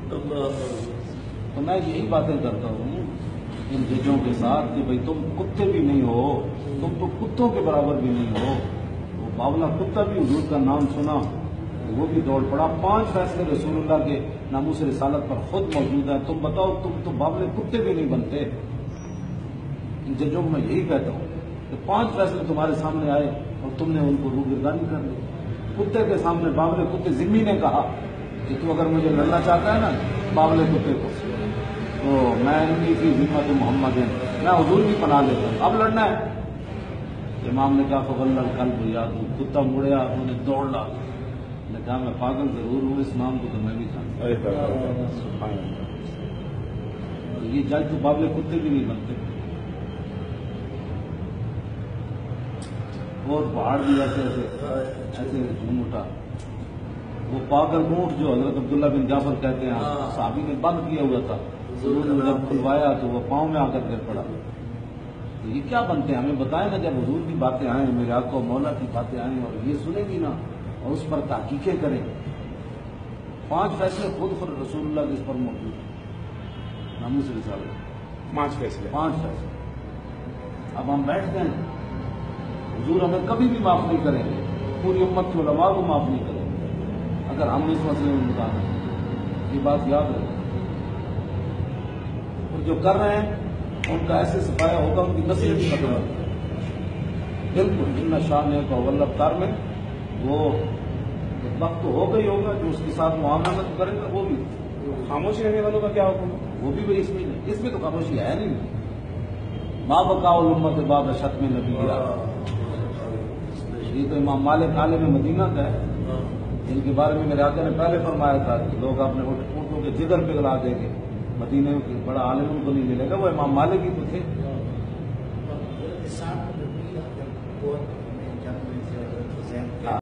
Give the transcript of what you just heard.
تو میں یہی باتیں کرتا ہوں ان ججوں کے ساتھ کہ بھئی تم کتے بھی نہیں ہو، تم تو کتوں کے برابر بھی نہیں ہو۔ وہ باولا کتا بھی حضور کا نام سنا وہ بھی دوڑ پڑا۔ 5 فیصلے رسول اللہ کے ناموس رسالت پر خود موجود ہیں، تم بتاؤ تم تو باولے کتے بھی نہیں بنتے۔ ان ججوں کو میں یہی کہتا ہوں کہ 5 فیصلے تمہارے سامنے آئے اور تم نے ان کو روگردانی کر لی۔ کتے کے سامنے باولے کتے ذمی نے کہا کہ تو اگر مجھے لڑنا چاہتا ہے نا باولے کتے کو، تو میں نہیں کی ذمت محمد ہے، میں حضور کی پناہ لیتا ہوں، اب لڑنا ہے۔ امام نے کہا فغل القلب یاد ہوں، کتا مڑیا انہوں نے دوڑ لا۔ نے کہا میں پاگل ضرور ہوں، اس نام کو تو میں بھی جانتا ہوں۔ یہ جج تو باولے کتے بھی نہیں بنتے۔ اور پہاڑ بھی ایسے جھوم اٹھا۔ وہ پاگل اونٹ جو حضرت عبداللہ بن جعفر کہتے ہیں صحابی نے بند کیا ہوا تھا، حضور نے جب کھلوایا تو وہ پاؤں میں آ کر گر پڑا۔ تو یہ کیا بنتے ہیں؟ ہمیں بتائیں نا، جب حضور کی باتیں آئیں، میرے آقا و مولا کی باتیں آئیں اور یہ سنیں بھی نا اور اس پر تحقیقیں کریں۔ 5 فیصلے خود رسول اللہ کے اس پر موجود ہیں، ناموس رسالت 5 فیصلے۔ اب ہم بیٹھتے ہیں، حضور ہمیں کبھی بھی معاف نہیں کریں گے، پوری امت کے علماء کو معاف نہیں کریں گے اگر ہم اس مسئلے میں متعلق ہیں۔ یہ بات یاد رکھیں۔ اور جو کر رہے ہیں ان کا ایسے سفایا ہوگا، ان کی نسل بھی ختم ہوگی۔ بالکل ان شان کا ولبتار میں وہ وقت تو ہوگا ہی ہوگا، جو اس کے ساتھ معاملہ کرے گا وہ بھی۔ خاموشی رہنے والوں کا کیا حکم ہے؟ وہ بھی بھائی اس میں تو خاموشی ہے نہیں۔ ماں بقاء الامت بعد شتم نبی گیا، یہ تو امام مالک عالم مدینہ کا ہے، جن کے بارے میں میرے آقا نے پہلے فرمایا تھا کہ لوگ اپنے اونٹوں کے جگر پگھلا دیں گے، مدینے کے بڑا عالم ان کو نہیں ملے گا، وہ امام مالک ہی تو تھے۔